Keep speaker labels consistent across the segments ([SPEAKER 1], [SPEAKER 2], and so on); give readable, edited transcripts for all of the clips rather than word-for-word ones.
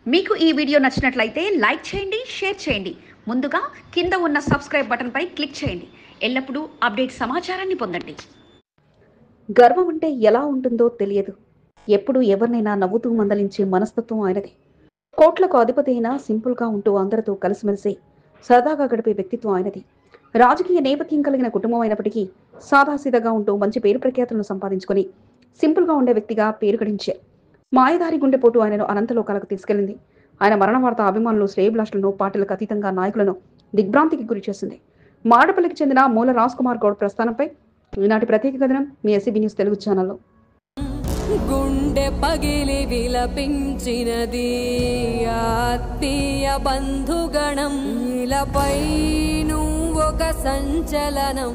[SPEAKER 1] మీకు ఈ వీడియో నచ్చినట్లయితే లైక్ చేయండి, షేర్ చేయండి. ముందుగా కింద ఉన్న సబ్స్క్రైబ్ బటన్పై క్లిక్ చేయండి. ఎల్లప్పుడూ అప్డేట్ సమాచారాన్ని పొందండి.
[SPEAKER 2] గర్వం అంటే ఎలా ఉంటుందో తెలియదు. ఎప్పుడు ఎవరినైనా నవ్వుతూ మందలించే మనస్తత్వం ఆయనది. కోట్లకు అధిపతి అయినా సింపుల్గా ఉంటూ అందరితో కలిసిమెలిసి సరదాగా గడిపే వ్యక్తిత్వం ఆయనది. రాజకీయ నేపథ్యం కలిగిన కుటుంబం అయినప్పటికీ సాదాసీదాగా ఉంటూ మంచి పేరు ప్రఖ్యాతులను సంపాదించుకొని సింపుల్గా ఉండే వ్యక్తిగా పేరు గడించే మాయదారి గుండెపోటు ఆయనను అనంతలోకాలకు తీసుకెళ్లింది. ఆయన మరణ వార్త అభిమానులు, శ్రేయభిలాషులను, పార్టీలకు అతీతంగా నాయకులను దిగ్భ్రాంతికి గురి చేసింది. మాడపల్లికి చెందిన మూల రాజ్ కుమార్ గౌడ్ ప్రస్థానంపై ఈనాటి ప్రత్యేక కథనం మీ ఎస్సీబీ న్యూస్ తెలుగు ఛానల్లో.
[SPEAKER 3] గుండె పగిలి విలపించినది ఆత్మీయ బంధుగణం, ఇలాపై నువ్వొక సంచలనం.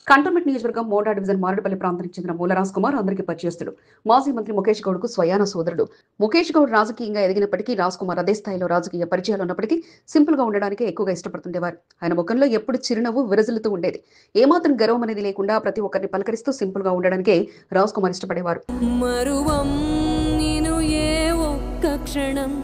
[SPEAKER 2] కంటోన్మెంట్ నియోజకవర్గం మోడా డివిజన్ మారేడుపల్లి ప్రాంతానికి చెందిన మూల రాజ్ కుమార్ అందరికీ పరిచయస్తుడు. మాజీ మంత్రి ముఖేష్ గౌడ్ కు స్వయాన సోదరుడు. ముఖేష్ గౌడ్ రాజకీయంగా ఎదిగినప్పటికీ రాజ్ కుమార్ అదే స్థాయిలో రాజకీయ పరిచయాలు ఉన్నప్పటికీ సింపుల్ గా ఉండడానికి ఎక్కువగా ఇష్టపడుతుండేవారు. ఆయన ముఖంలో ఎప్పుడు చిరునవ్వు విరజిల్లుతూ ఉండేది. ఏమాత్రం గర్వం అనేది లేకుండా ప్రతి ఒక్కరిని పలకరిస్తూ సింపుల్ గా ఉండడానికే రాజ్ కుమార్ ఇష్టపడేవారు.
[SPEAKER 3] మరువం నిను ఏ ఒక్క క్షణం.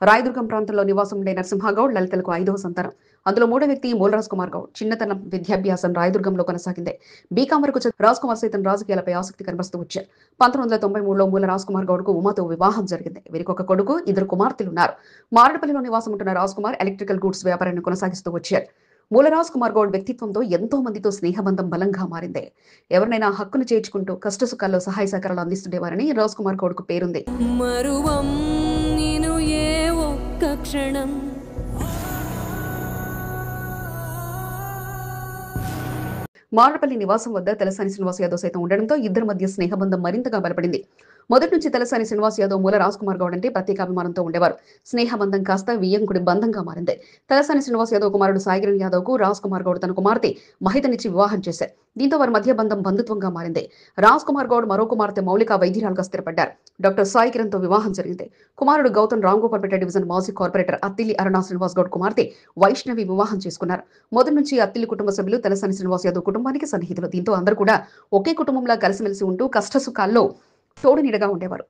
[SPEAKER 2] రాయదుర్గం ప్రాంతంలో నివాసం ఉండే నరసింహగౌడ్ లలితలకు 5వ సంతానం. అందులో 3వ వ్యక్తి మూల రాజ్ కుమార్ గౌడ్. చిన్నతనం విద్యాభ్యాసం రాయదుర్గంలో కొనసాగింది. బీకాం వరకు రాజ్ కుమార్ సైతం రాజకీయాలపై ఆసక్తి కనబరుస్తూ వచ్చారు. 1993లో మూల రాజ్ కుమార్ గౌడ్ కు ఉమాతో వివాహం జరిగింది. వీరికి ఒక కొడుకు, 2 కుమార్తెలు ఉన్నారు. మారేడుపల్లిలో నివాసం ఉంటున్న రాజ్ కుమార్ ఎలక్ట్రికల్ గూడ్స్ వ్యాపారాన్ని కొనసాగిస్తూ వచ్చారు. మూల రాజ్ కుమార్ గౌడ్ వ్యక్తిత్వంతో ఎంతో మందితో స్నేహబంధం బలంగా మారింది. ఎవరినైనా హక్కును చేర్చుకుంటూ కష్టసుఖాల్లో సహాయ సహకారాలు అందిస్తుండేవారని రాజ్ కుమార్ గౌడ్ కు పేరుంది.
[SPEAKER 3] మరువం నిను ఏ ఒక్క క్షణం.
[SPEAKER 2] మారేడుపల్లి నివాసం వద్ద తలసాని శ్రీనివాస్ యాదవ్ సైతం ఉండడంతో ఇద్దరి మధ్య స్నేహబంధం మరింతగా బలపడింది. మొదటి నుంచి తలసాని శ్రీనివాస్ యాదవ్ మూల రాజ్ కుమార్ గౌడ్ అంటే ప్రత్యేక అభిమానంతో ఉండేవారు. స్నేహబంధం కాస్త వియ్యంకుడి బంధంగా మారింది. తలసాని శ్రీనివాస్ యాదవ్ కుమారుడు సాయికిరణ్ యాదవ్ కు రాజ్ కుమార్ గౌడ్ తన కుమార్తె మహితనిచ్చి వివాహం చేశారు. దీంతో వారి మధ్య బంధం బంధుత్వంగా మారింది. రాజ్ కుమార్ గౌడ్ మరో కుమార్తె మౌలిక వైద్యురాలుగా స్థిరపడ్డారు. డాక్టర్ సాయికిరణ్ తో వివాహం జరిగింది. కుమారుడు గౌతమ్ రాంగోపాల్పేట డివిజన్ మాజీ కార్పొరేటర్ అత్తిలి అరుణా శ్రీనివాస్ గౌడ్ కుమార్తె వైష్ణవి వివాహం చేసుకున్నారు. మొదటి నుంచి అత్తిలి కుటుంబ సభ్యులు తలసాని శ్రీనివాస్ యాదవ్ కుటుంబానికి సన్నిహితులు. దీంతో అందరూ కూడా ఒకే కుటుంబంలా కలిసిమెలిసి ఉంటూ కష్టసుఖాల్లో తోడు నీడగా ఉండేవారు.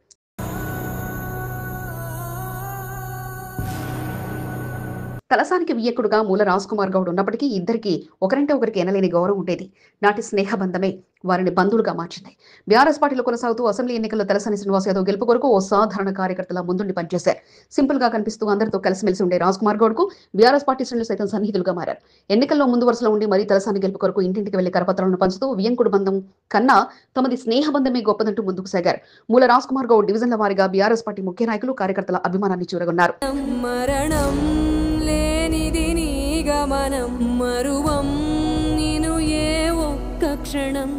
[SPEAKER 2] తలసానికి వియ్యకుడుగా మూల రాజ్ కుమార్ గౌడ్ ఉన్నప్పటికీ ఇద్దరికి ఒకరంటే ఒకరికి ఎనలేని గౌరవం ఉండేది. నాటి స్నేహబంధమే వారిని బంధువులుగా మార్చింది. బీఆర్ఎస్ పార్టీలో కొనసాగుతూ అసెంబ్లీ ఎన్నికల్లో తలసాని శ్రీనివాస్ యాదవ్ గెలుపు కొరకు ఓ సాధారణ కార్యకర్తలా ముందుండి పనిచేశారు. సింపుల్ గా కనిపిస్తూ అందరితో కలిసిమెలిసి ఉండే రాజ్ కుమార్ గౌడ్ కు బీఆర్ఎస్ పార్టీ శ్రేణులు సైతం సన్నిహితులుగా మారారు. ఎన్నికల్లో ముందు వరుసలో ఉండి మరీ తలసాని గెలుపు కొరకు ఇంటింటికి వెళ్లి కరపత్రాలను పంచుతూ వియ్యంకుడు బంధం కన్నా తమది స్నేహబంధమే గొప్పదంటూ ముందుకు సాగారు. మూల రాజ్ కుమార్ గౌడ్ డివిజన్ల వారీగా బీఆర్ఎస్ పార్టీ ముఖ్య నాయకులు, కార్యకర్తల అభిమానాన్ని చూరగొన్నారు.
[SPEAKER 3] మరణం లేనిది నీ గమనం, మరువం నిను ఏ ఒక్క క్షణం.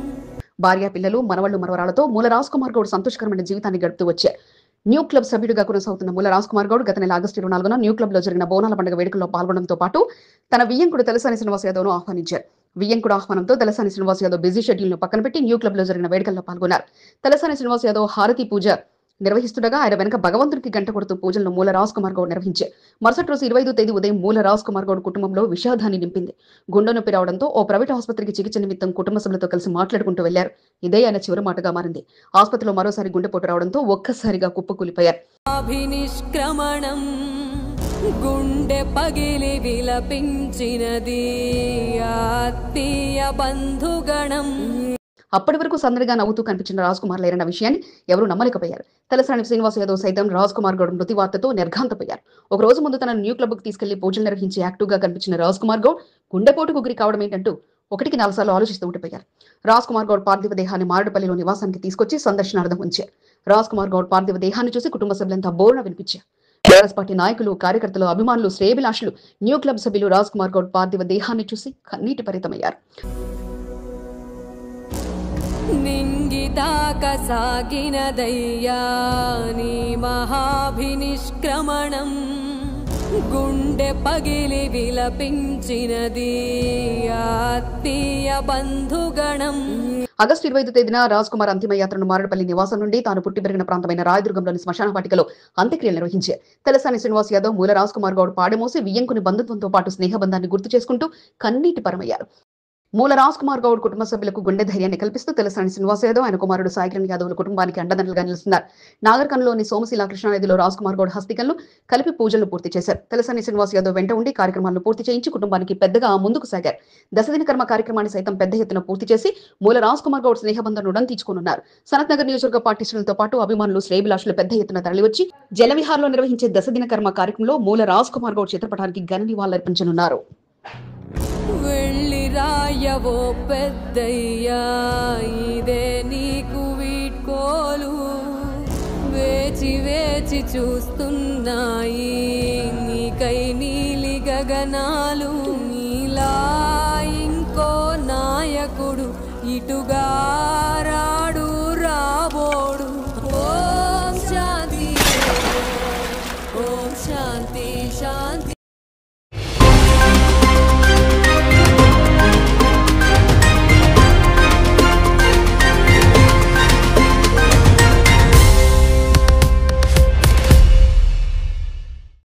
[SPEAKER 2] భార్య, పిల్లలు, మనవళ్లు, మనవరాలతో మూల రాజ్ కుమార్ గౌడ్ సంతోషకరమైన జీవితాన్ని గడుపుతూ వచ్చారు. న్యూ క్లబ్ సభ్యుడిగా కొనసాగుతున్న మూల రాజ్ కుమార్ గౌడ్ గత నెల ఆగస్టు 24న న్యూ క్లబ్ లో జరిగిన బోనాల పండుగ వేడుకల్లో పాల్గొనడంతో పాటు తన వియ్యంకుడు తలసాని శ్రీనివాస్ యాదవ్ ను ఆహ్వానించారు. వియ్యంకుడు ఆహ్వానంతో తలసాని శ్రీనివాస్ యాదవ్ బిజీ షెడ్యూల్ ను పక్కన పెట్టి న్యూ క్లబ్ లో జరిగిన వేడుకల్లో పాల్గొన్నారు. తలసాని శ్రీనివాస్ యాదవ్ హారతి పూజ నిర్వహిస్తుండగా ఆయన వెనక భగవంతుడికి గంట కొడుతూ పూజలను మూల రాజ్ కుమార్ గౌడ్ నిర్వహించారు. మరుసటి రోజు 25వ తేదీ ఉదయం మూల రాజ్ కుమార్ గౌడ్ కుటుంబంలో విషాదాన్ని నింపింది. గుండె నొప్పి రావడంతో ఓ ప్రైవేట్ ఆసుపత్రికి చికిత్స నిమిత్తం కుటుంబ సభ్యులతో కలిసి మాట్లాడుకుంటూ వెళ్లారు. ఇదే ఆయన చివరి మాటగా మారింది. ఆసుపత్రిలో మరోసారి గుండెపోటు రావడంతో ఒక్కసారిగా కుప్పకూలిపోయారు.
[SPEAKER 3] అభినిష్క్రమణం గుండె పగిలి విలపించినది ఆత్మీయ బంధుగణం.
[SPEAKER 2] అప్పటి వరకు సందడిగా నవ్వుతూ కనిపించిన రాజ్ కుమార్ లేరన్న విషయాన్ని ఎవరూ నమ్మలేకపోయారు. తలసాని శ్రీనివాస్ యాదవ్ సైతం రాజ్ కుమార్ గౌడ్ మృతి వార్తతో నిర్ఘాంతపోయారు. ఒక రోజు ముందు తన న్యూ క్లబ్ కు తీసుకెళ్లి పూజలు నిర్వహించి యాక్టివ్ గా కనిపించిన రాజ్ కుమార్ గౌడ్ గుండెపోటుకు గురి కావడం ఏంటంటూ 1-4 సార్లు ఆలోచిస్తూ ఉండిపోయారు. రాజ్ కుమార్ గౌడ్ పార్థివ దేహాన్ని మారేడుపల్లిలో నివాసానికి తీసుకొచ్చి సందర్శనార్థం ఉంచారు. రాజ్ కుమార్ గౌడ్ పార్థివ దేహాన్ని చూసి కుటుంబ సభ్యులంతా బోరున వినిపించారు. బీఆర్ఎస్ పార్టీ నాయకులు, కార్యకర్తలు, అభిమానులు, శ్రేయభిలాషులు, న్యూ క్లబ్ సభ్యులు రాజ్ కుమార్ గౌడ్ పార్థివ దేహాన్ని చూసి కన్నీటి పరితమయ్యారు.
[SPEAKER 3] నింగితాక సాగినదయ్యా నీ మహాభినిష్క్రమణం, గుండె పగిలి విలపించినది ఆత్మీయ బంధుగణం.
[SPEAKER 2] ఆగస్టు 25వ తేదీన రాజ్ కుమార్ అంతిమ యాత్రను మారేడుపల్లి నివాసం నుండి తాను పుట్టి పెరిగిన ప్రాంతమైన రాయదుర్గంలోని శ్మశాన వాటికలో అంత్యక్రియలు నిర్వహించారు. తలసాని శ్రీనివాస్ యాదవ్, మూల రాజ్ కుమార్ గౌడ్ పాడెమోసి వియ్యంకుని బంధుత్వంతో పాటు స్నేహబంధాన్ని గుర్తు చేసుకుంటూ కన్నీటి పరమయ్యారు. మూల రాజ్ కుమార్ గౌడ్ కుటుంబ సభ్యులకు గుండె ధైర్యాన్ని కల్పిస్తూ తలసాని శ్రీనివాస్ యాదవ్ ఆయన కుమారుడు సాయి కిరణ్ యాదవ్ కుటుంబానికి అండదండలుగా నిలుస్తున్నారు. నాగర్కర్నూలులోని సోమశిల కృష్ణానదిలో రాజ్ కుమార్ గౌడ్ హస్తికలను కలిపి పూజలు పూర్తి చేశారు. తలసాని శ్రీనివాస్ యాదవ్ వెంట ఉండి కార్యక్రమాలను పూర్తి చేయించి కుటుంబానికి పెద్దగా ముందుకు సాగారు. దశదిన కర్మ కార్యక్రమాన్ని సైతం పెద్ద ఎత్తున పూర్తి చేసి మూల రాజ్ కుమార్ గౌడ్ స్నేహబంధం రుణం తీర్చుకున్నారు. సనత్ నగర్ నియోజకవర్గ పార్టీ శ్రేణులతో పాటు అభిమానులు శ్రేయభిలాషులు పెద్ద ఎత్తున తరలివచ్చి జలవిహార్లో నిర్వహించే దశదిన కర్మ కార్యక్రమంలో మూల రాజ్ కుమార్ గౌడ్ చిత్రపటానికి ఘన నివాళులర్పించనున్నారు.
[SPEAKER 3] వెళ్ళి రాయవో పెద్దయ్యా ఇదే నీకు వీడ్కోలు, వేచి వేచి చూస్తున్నాయి నీకై నీలి గగనాలు. నీలా ఇంకో నాయకుడు ఇటుగా రాడు రాబోడు. ఓం శాంతి, ఓం శాంతి శాంతి.